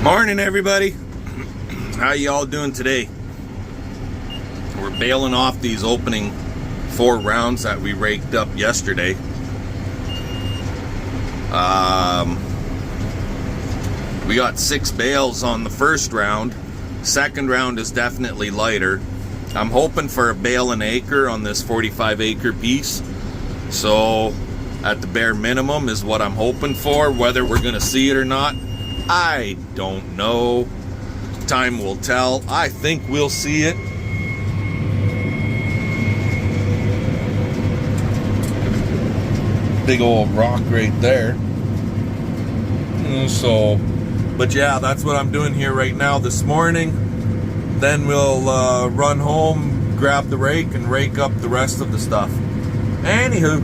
Morning, everybody. How y'all doing today? We're baling off these opening 4 rounds that we raked up yesterday. We got 6 bales on the first round. Second round is definitely lighter. I'm hoping for a bale an acre on this 45 acre piece. So at the bare minimum is what I'm hoping for. Whether we're gonna see it or not, I don't know. Time will tell. I think we'll see it. Big old rock right there. But yeah, that's what I'm doing here right now this morning. Then we'll run home, grab the rake, and rake up the rest of the stuff. Anywho,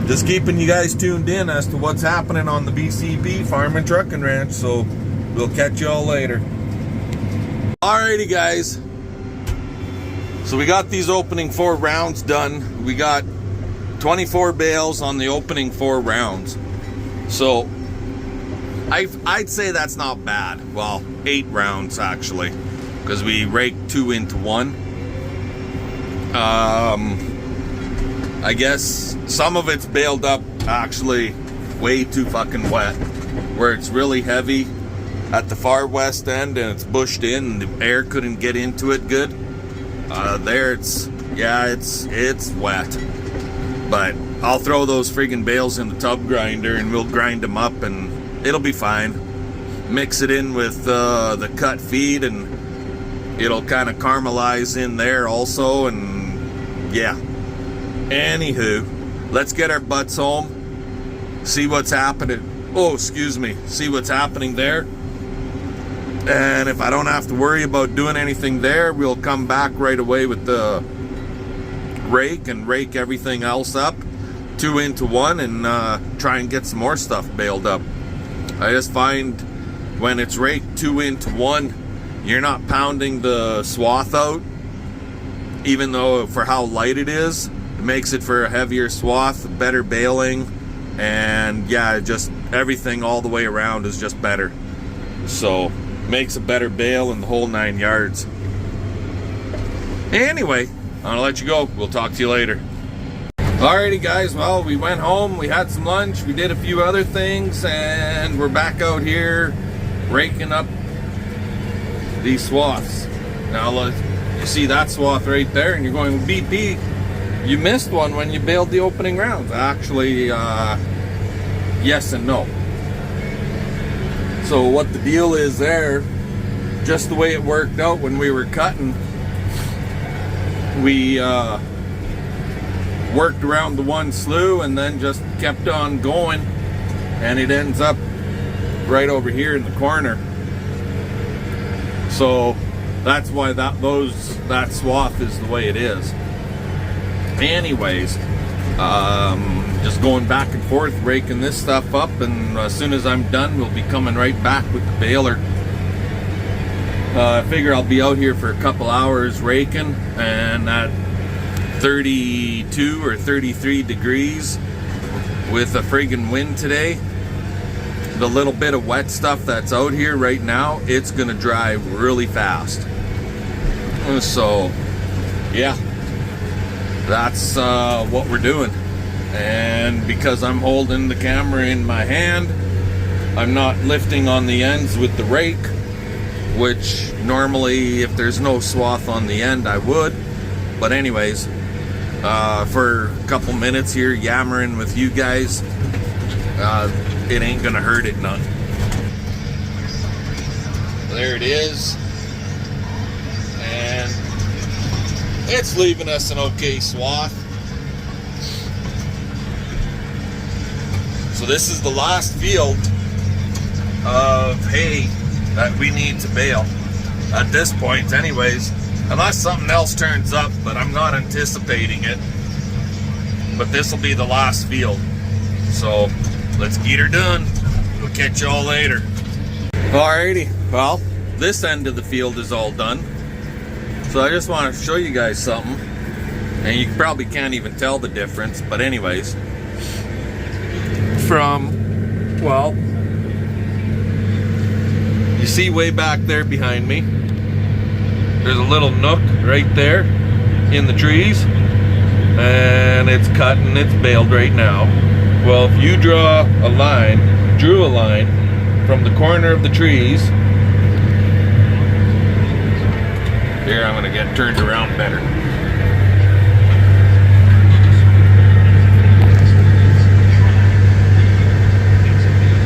just keeping you guys tuned in as to what's happening on the BCB Farm and Trucking Ranch, so we'll catch y'all later. Alrighty, guys. So we got these opening 4 rounds done. We got 24 bales on the opening 4 rounds. So I'd say that's not bad. Well, 8 rounds actually, because we raked 2 into 1. I guess some of it's baled up actually way too fucking wet, where it's really heavy at the far west end and it's bushed in and the air couldn't get into it good. There it's wet, but I'll throw those friggin' bales in the tub grinder and we'll grind them up and it'll be fine. Mix it in with the cut feed and it'll kind of caramelize in there also, and yeah. Anywho, let's get our butts home, see what's happening. See what's happening there. And if I don't have to worry about doing anything there, we'll come back right away with the rake and rake everything else up 2 into 1 and try and get some more stuff baled up. I just find when it's raked 2 into 1, you're not pounding the swath out, even though for how light it is. It makes it for a heavier swath, better baling, and yeah, just everything all the way around is just better. So, makes a better bale in the whole 9 yards. Anyway, I'm gonna let you go. We'll talk to you later. Alrighty, guys, well, we went home, we had some lunch, we did a few other things, and we're back out here raking up these swaths. Now, you see that swath right there, and you're going, BP, you missed one when you baled the opening rounds. Actually, yes and no. So what the deal is there, just the way it worked out when we were cutting, we worked around the one slough and then just kept on going, and it ends up right over here in the corner. So that's why that swath is the way it is. Anyways, just going back and forth raking this stuff up, and as soon as I'm done we'll be coming right back with the baler. I figure I'll be out here for a couple hours raking, and at 32 or 33 degrees with a friggin' wind today, the little bit of wet stuff that's out here right now, it's gonna dry really fast. So yeah, that's what we're doing. And because I'm holding the camera in my hand, I'm not lifting on the ends with the rake, which normally if there's no swath on the end I would. But anyways, for a couple minutes here yammering with you guys, it ain't gonna hurt it none. There it is, and it's leaving us an okay swath. So this is the last field of hay that we need to bale at this point anyways, unless something else turns up, but I'm not anticipating it. But this will be the last field, so let's get her done. We'll catch y'all later. Alrighty, well, this end of the field is all done, so I just want to show you guys something, and you probably can't even tell the difference, but anyways, from, well, You see way back there behind me, there's a little nook right there in the trees, and it's cut and it's baled right now. Well, if you drew a line from the corner of the trees, here, I'm gonna get turned around better.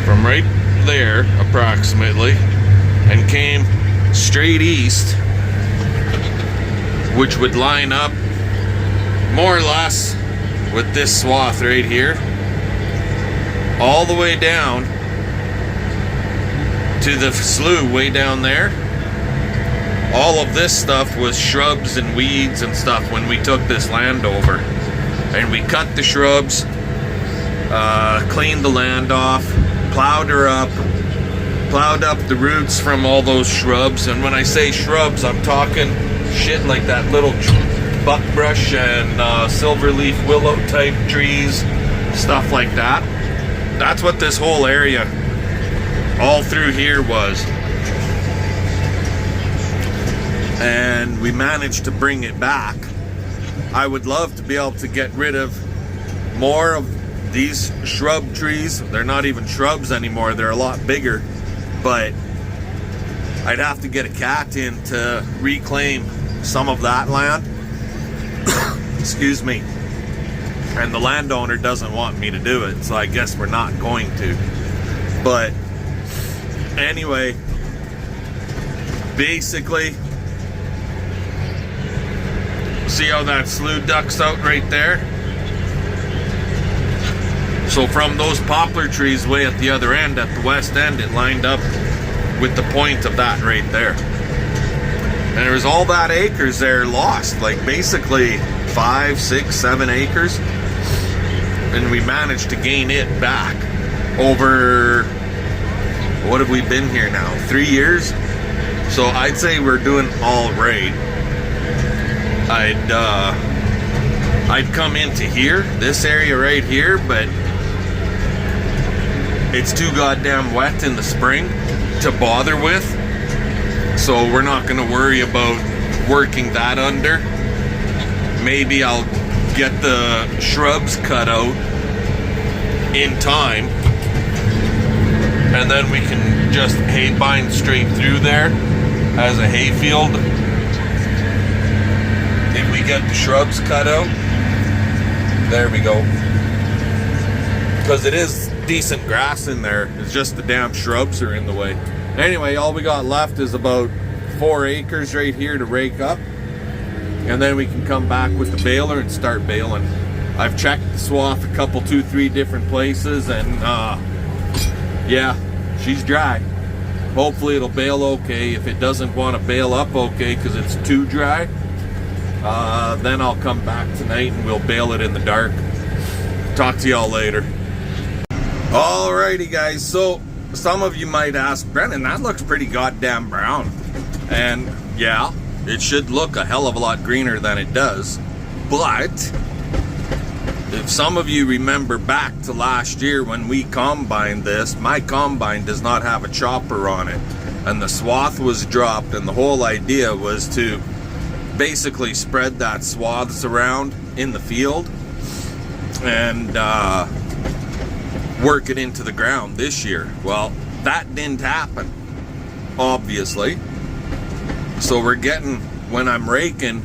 From right there, approximately, and came straight east, which would line up more or less with this swath right here, all the way down to the slough way down there. All of this stuff was shrubs and weeds and stuff when we took this land over. And we cut the shrubs, cleaned the land off, plowed up the roots from all those shrubs. And when I say shrubs, I'm talking shit like that little buckbrush and silverleaf willow type trees, stuff like that. That's what this whole area all through here was. And we managed to bring it back. I would love to be able to get rid of more of these shrub trees. They're not even shrubs anymore, they're a lot bigger, but I'd have to get a cat in to reclaim some of that land. Excuse me. And the landowner doesn't want me to do it, so I guess we're not going to. But anyway, basically, see how that slough ducks out right there? So from those poplar trees way at the other end, at the west end, it lined up with the point of that right there. And there was all that acres there lost, like basically 5, 6, 7 acres. And we managed to gain it back over, what have we been here now? 3 years? So I'd say we're doing all right. I'd come into here, this area right here, but it's too goddamn wet in the spring to bother with. So we're not gonna worry about working that under. Maybe I'll get the shrubs cut out in time, and then we can just hay bind straight through there as a hay field. If we get the shrubs cut out, there we go. Because it is decent grass in there, it's just the damn shrubs are in the way. Anyway, all we got left is about 4 acres right here to rake up, and then we can come back with the baler and start baling. I've checked the swath a couple, 2, 3 different places, and yeah, she's dry. Hopefully it'll bale okay. If it doesn't want to bale up okay because it's too dry, then I'll come back tonight and we'll bale it in the dark. Talk to y'all later. Alrighty guys, so some of you might ask, Brennan, that looks pretty goddamn brown. And yeah, it should look a hell of a lot greener than it does. But if some of you remember back to last year when we combined this, my combine does not have a chopper on it. And the swath was dropped, and the whole idea was to basically spread that swaths around in the field and work it into the ground this year. Well, that didn't happen, obviously. So we're getting, when I'm raking,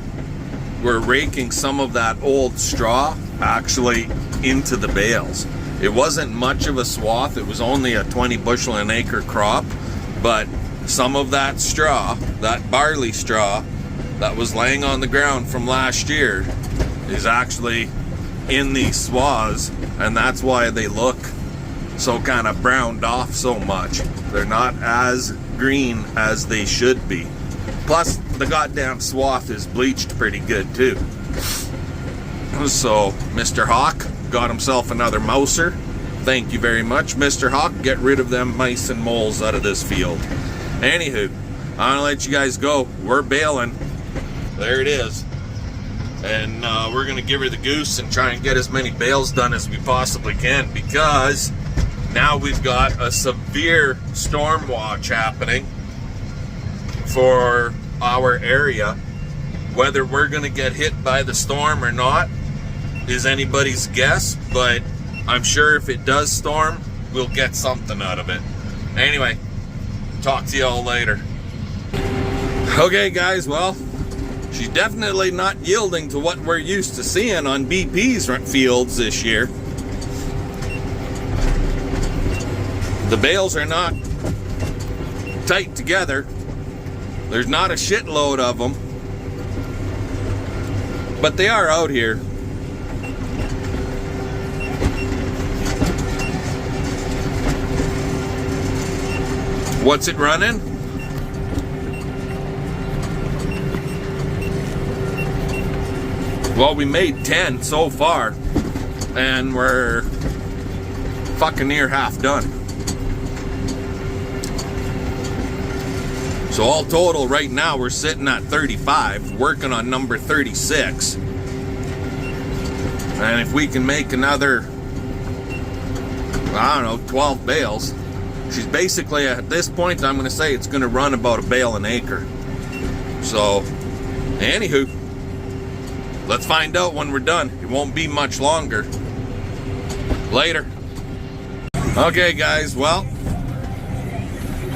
we're raking some of that old straw actually into the bales. It wasn't much of a swath, it was only a 20 bushel an acre crop, but some of that straw, that barley straw that was laying on the ground from last year, is actually in these swaths, and that's why they look so kind of browned off so much. They're not as green as they should be. Plus, the goddamn swath is bleached pretty good too. So, Mr. Hawk got himself another mouser. Thank you very much, Mr. Hawk. Get rid of them mice and moles out of this field. Anywho, I'm gonna let you guys go. We're baling. There it is. And we're gonna give her the goose and try and get as many bales done as we possibly can, because now we've got a severe storm watch happening for our area. Whether we're going to get hit by the storm or not is anybody's guess, but I'm sure if it does storm, we'll get something out of it. Anyway, talk to y'all later. Okay guys, well, she's definitely not yielding to what we're used to seeing on BP's fields this year. The bales are not tight together. There's not a shitload of them, but they are out here. What's it running? Well, we made 10 so far, and we're fucking near half done. So all total right now we're sitting at 35, working on number 36. And if we can make another, I don't know, 12 bales, she's basically, at this point, I'm going to say it's going to run about a bale an acre. So, anywho, let's find out when we're done. It won't be much longer. Later. Okay, guys, well,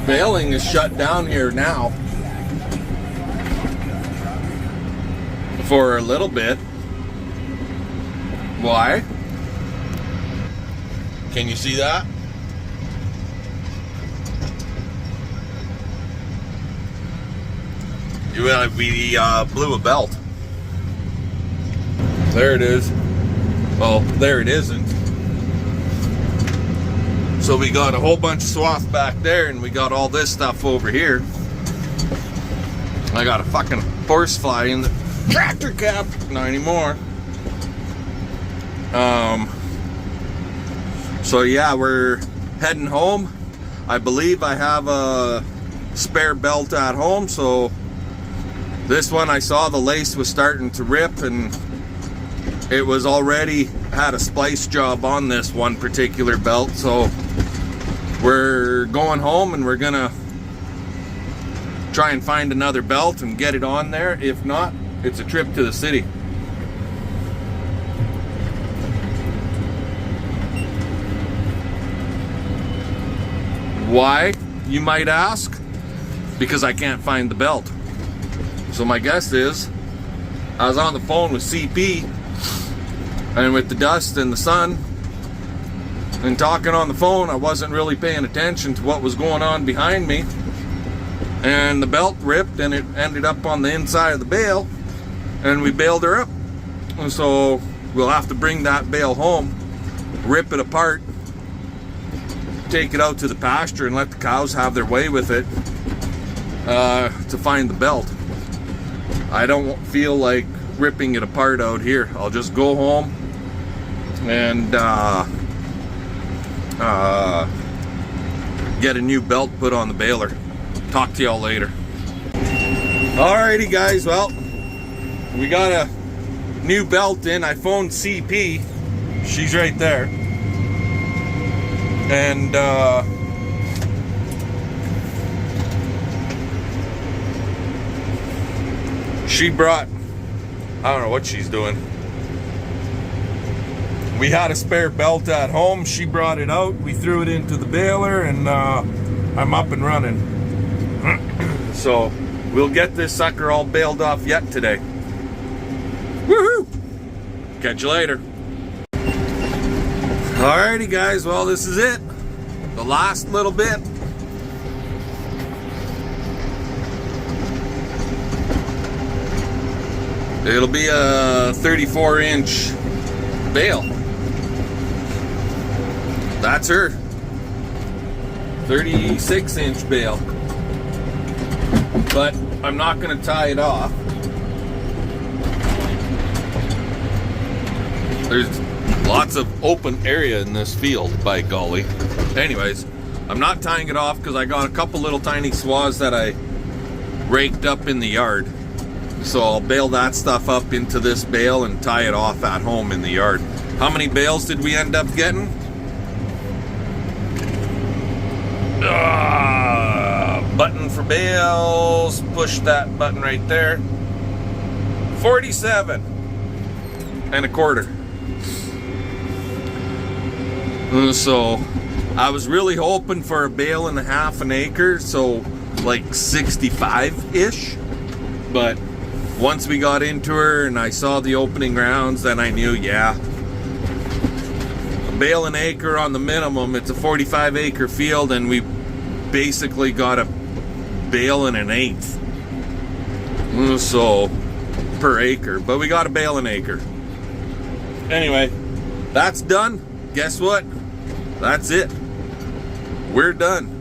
baling is shut down here now for a little bit. Why? Can you see that? We blew a belt. There it is. Well, there it isn't. So we got a whole bunch of swath back there, and we got all this stuff over here. I got a fucking horsefly in the tractor cab. Not anymore. So yeah, we're heading home. I believe I have a spare belt at home, so this one I saw the lace was starting to rip, and it was already had a splice job on this one particular belt. So we're going home and we're gonna try and find another belt and get it on there. If not, it's a trip to the city. Why, you might ask? Because I can't find the belt. So my guess is, I was on the phone with CP, and with the dust and the sun and talking on the phone, I wasn't really paying attention to what was going on behind me, and the belt ripped and it ended up on the inside of the bale, and we bailed her up. And so we'll have to bring that bale home, rip it apart, take it out to the pasture and let the cows have their way with it to find the belt. I don't feel like ripping it apart out here. I'll just go home and get a new belt put on the baler. Talk to y'all later. Alrighty guys, well, we got a new belt in. I phoned CP. She's right there. And she brought, I don't know what she's doing. We had a spare belt at home. She brought it out. We threw it into the baler, and I'm up and running. So we'll get this sucker all baled off yet today. Woohoo! Catch you later. Alrighty guys, well, this is it. The last little bit. It'll be a 34-inch bale. That's her. 36-inch bale. But I'm not going to tie it off. There's lots of open area in this field, by golly. Anyways, I'm not tying it off because I got a couple little tiny swaths that I raked up in the yard. So I'll bale that stuff up into this bale and tie it off at home in the yard. How many bales did we end up getting? Button for bales, push that button right there. 47 and a quarter. So I was really hoping for a bale and a half an acre, so like 65-ish. But once we got into her and I saw the opening rounds, then I knew, yeah, a bale an acre on the minimum. It's a 45-acre field, and we basically got a bale and an eighth. So per acre, but we got a bale an acre. Anyway, that's done. Guess what? That's it. We're done.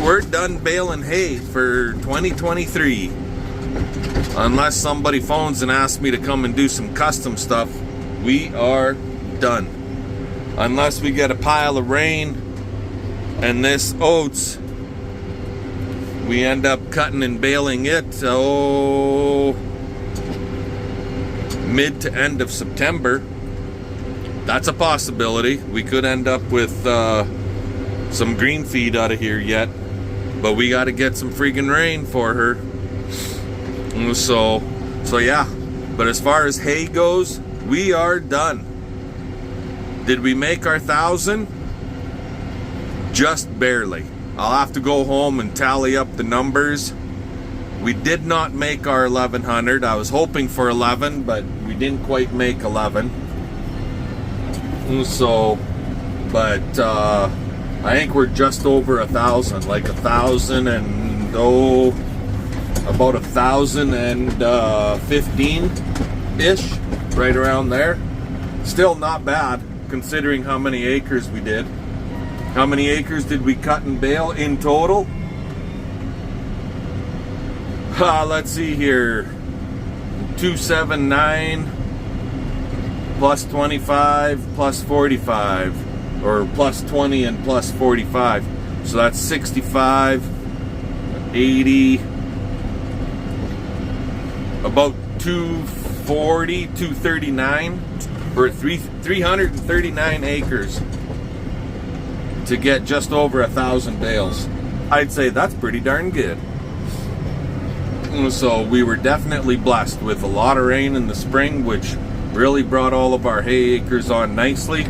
We're done baling hay for 2023. Unless somebody phones and asks me to come and do some custom stuff, we are done. Unless we get a pile of rain and this oats, we end up cutting and baling it, mid to end of September. That's a possibility. We could end up with some green feed out of here yet, but we got to get some freaking rain for her. So yeah. But as far as hay goes, we are done. Did we make our 1,000? Just barely. I'll have to go home and tally up the numbers. We did not make our 1,100. I was hoping for 11, but we didn't quite make 11. So, but I think we're just over 1,000, like 1,000 and about 1,015-ish, right around there. Still not bad, considering how many acres we did. How many acres did we cut and bale in total? Let's see here. 279 plus 25 plus 45, or plus 20 and plus 45. So that's 65, 80, about 240, 239, or 339 acres to get just over 1,000 bales. I'd say that's pretty darn good. So we were definitely blessed with a lot of rain in the spring, which really brought all of our hay acres on nicely.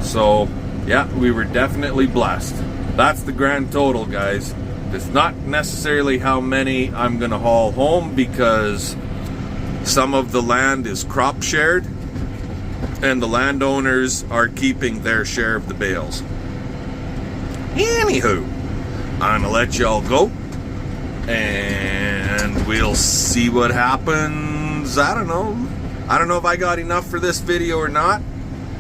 So yeah, we were definitely blessed. That's the grand total, guys. It's not necessarily how many I'm gonna haul home, because some of the land is crop shared and the landowners are keeping their share of the bales. Anywho, I'm gonna let y'all go and we'll see what happens. I don't know if I got enough for this video or not.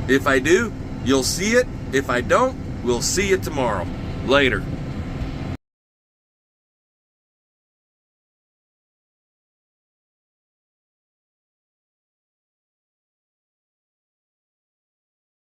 If I do, you'll see it. If I don't, we'll see you tomorrow. Later.